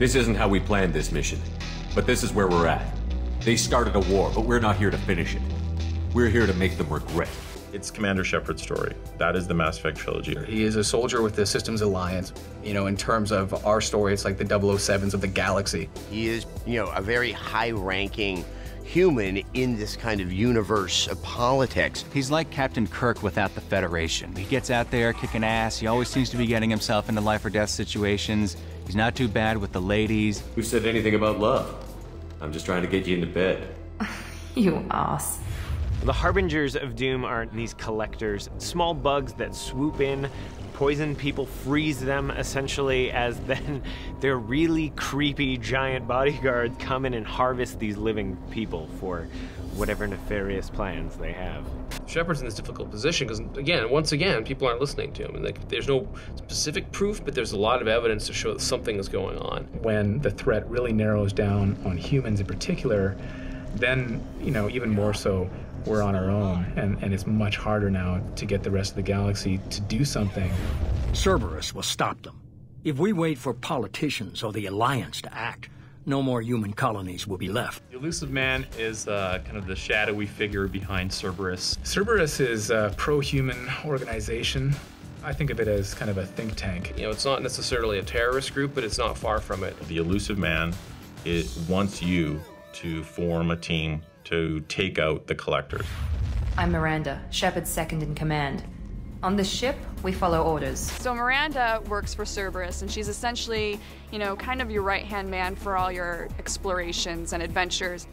This isn't how we planned this mission, but this is where we're at. They started a war, but we're not here to finish it. We're here to make them regret. It's Commander Shepard's story. That is the Mass Effect trilogy. He is a soldier with the Systems Alliance. You know, in terms of our story, it's like the 007s of the galaxy. He is, a very high-ranking human in this kind of universe of politics. He's like Captain Kirk without the Federation. He gets out there kicking ass. He always seems to be getting himself into life or death situations. He's not too bad with the ladies. Who said anything about love? I'm just trying to get you into bed. You ass. The Harbingers of Doom are these collectors, small bugs that swoop in, poison people, freeze them essentially, as then their really creepy giant bodyguards come in and harvest these living people for whatever nefarious plans they have. Shepard's in this difficult position because, once again, people aren't listening to him. And there's no specific proof, but there's a lot of evidence to show that something is going on. When the threat really narrows down on humans in particular, then, even more so, we're on our own, and it's much harder now to get the rest of the galaxy to do something. Cerberus will stop them. If we wait for politicians or the Alliance to act, no more human colonies will be left. The Elusive Man is kind of the shadowy figure behind Cerberus. Cerberus is a pro-human organization. I think of it as kind of a think tank. It's not necessarily a terrorist group, but it's not far from it. The Elusive Man, it wants you to form a team to take out the collectors. I'm Miranda, Shepard's second in command. On this ship, we follow orders. So Miranda works for Cerberus, and she's essentially, kind of your right-hand man for all your explorations and adventures.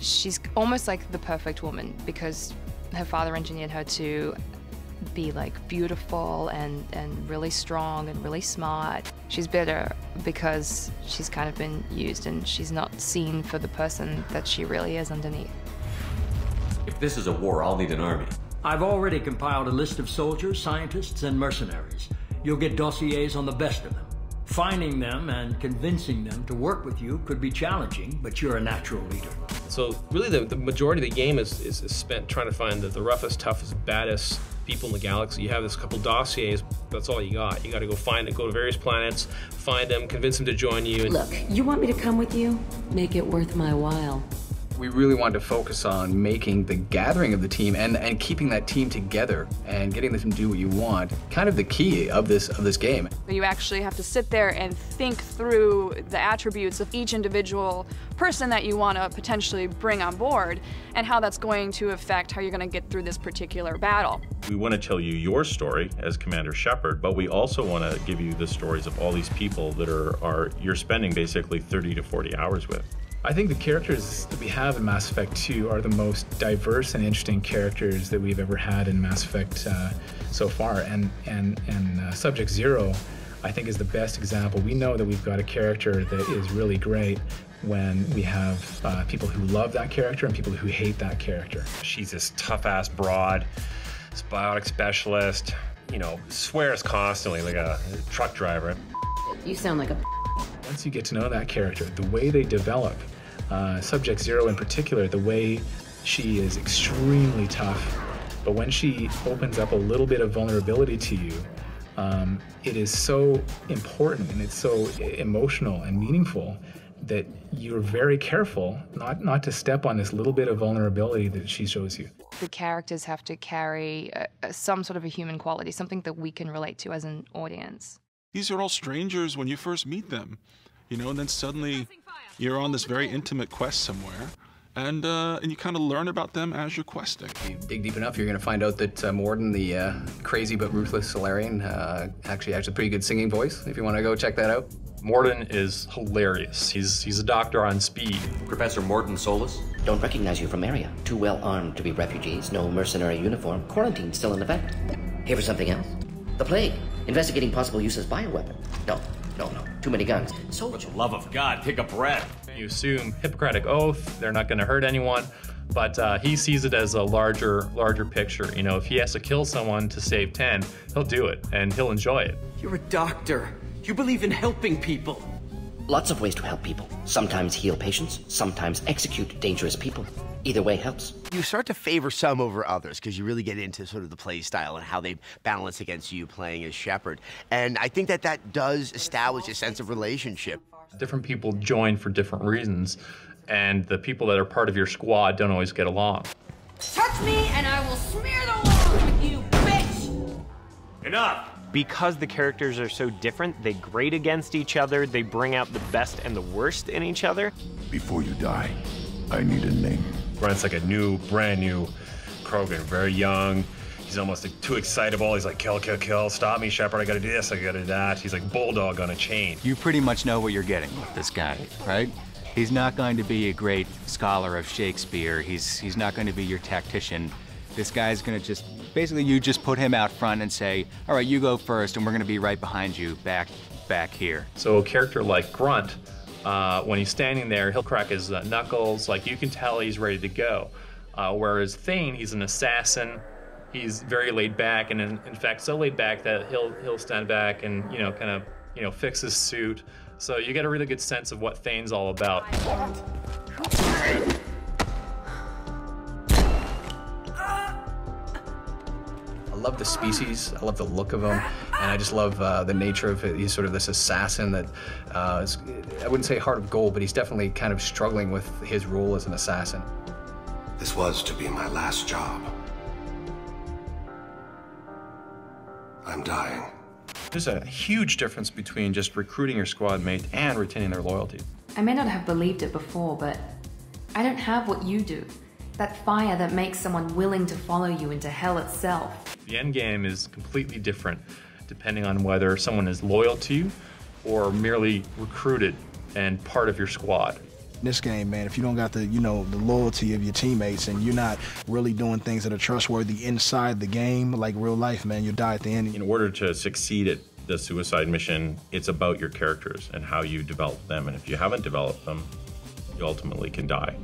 She's almost like the perfect woman because her father engineered her to be like beautiful and really strong and really smart. She's bitter because she's kind of been used and she's not seen for the person that she really is underneath. If this is a war, I'll need an army. I've already compiled a list of soldiers, scientists, and mercenaries. You'll get dossiers on the best of them. Finding them and convincing them to work with you could be challenging, but you're a natural leader. So really the majority of the game is spent trying to find the roughest, toughest, baddest people in the galaxy. You have this couple dossiers, that's all you got. You got to go find it, go to various planets, find them, convince them to join you. Look, you want me to come with you? Make it worth my while. We really wanted to focus on making the gathering of the team and keeping that team together and getting them to do what you want. Kind of the key of this game. You actually have to sit there and think through the attributes of each individual person that you want to potentially bring on board and how that's going to affect how you're going to get through this particular battle. We want to tell you your story as Commander Shepard, but we also want to give you the stories of all these people that you're spending basically 30 to 40 hours with. I think the characters that we have in Mass Effect 2 are the most diverse and interesting characters that we've ever had in Mass Effect so far. And Subject Zero, I think, is the best example. We know that we've got a character that is really great when we have people who love that character and people who hate that character. She's this tough-ass broad, this biotic specialist, swears constantly like a truck driver. You sound like a... Once you get to know that character, the way they develop, Subject Zero in particular, the way she is extremely tough, but when she opens up a little bit of vulnerability to you, it is so important and it's so emotional and meaningful that you're very careful not to step on this little bit of vulnerability that she shows you. The characters have to carry some sort of a human quality, something that we can relate to as an audience. These are all strangers when you first meet them, and then suddenly you're on this very intimate quest somewhere, and you kind of learn about them as you're questing. If you dig deep enough, you're going to find out that Morden, the crazy but ruthless Solarian, actually has a pretty good singing voice, if you want to go check that out. Morden is hilarious. He's a doctor on speed. Professor Morden Solus? Don't recognize you from area. Too well armed to be refugees, no mercenary uniform, quarantine still in effect. Here for something else? The plague. Investigating possible use as bioweapon. No. Too many guns. For the love of God, take a breath. You assume Hippocratic Oath, they're not going to hurt anyone, but he sees it as a larger picture. If he has to kill someone to save 10, he'll do it, and he'll enjoy it. You're a doctor. You believe in helping people. Lots of ways to help people. Sometimes heal patients, sometimes execute dangerous people. Either way helps. You start to favor some over others because you really get into sort of the play style and how they balance against you playing as Shepard. And I think that that does establish a sense of relationship. Different people join for different reasons, and the people that are part of your squad don't always get along. Touch me and I will smear the walls with you, bitch! Enough! Because the characters are so different, they grate against each other, they bring out the best and the worst in each other. Before you die, I need a name. Grunt's like a brand new Krogan, very young. He's almost like too excitable. He's like, kill, kill, kill, stop me, Shepard, I gotta do this, I gotta do that. He's like bulldog on a chain. You pretty much know what you're getting with this guy, right? He's not going to be a great scholar of Shakespeare. He's not going to be your tactician. This guy's gonna just, basically you just put him out front and say, all right, you go first and we're gonna be right behind you, back here. So a character like Grunt, when he's standing there, he'll crack his knuckles, like you can tell he's ready to go. Whereas Thane, he's an assassin, he's very laid back, and in fact so laid back that he'll stand back and kind of fix his suit. So you get a really good sense of what Thane's all about. I love the species, I love the look of him, and I just love the nature of it. He's sort of this assassin that is, I wouldn't say heart of gold, but he's definitely kind of struggling with his role as an assassin. This was to be my last job. I'm dying. There's a huge difference between just recruiting your squad mate and retaining their loyalty. I may not have believed it before, but I don't have what you do. That fire that makes someone willing to follow you into hell itself. The end game is completely different depending on whether someone is loyal to you or merely recruited and part of your squad. In this game, man, if you don't got the, the loyalty of your teammates and you're not really doing things that are trustworthy inside the game, like real life, man, you'll die at the end. In order to succeed at the suicide mission, it's about your characters and how you develop them. And if you haven't developed them, you ultimately can die.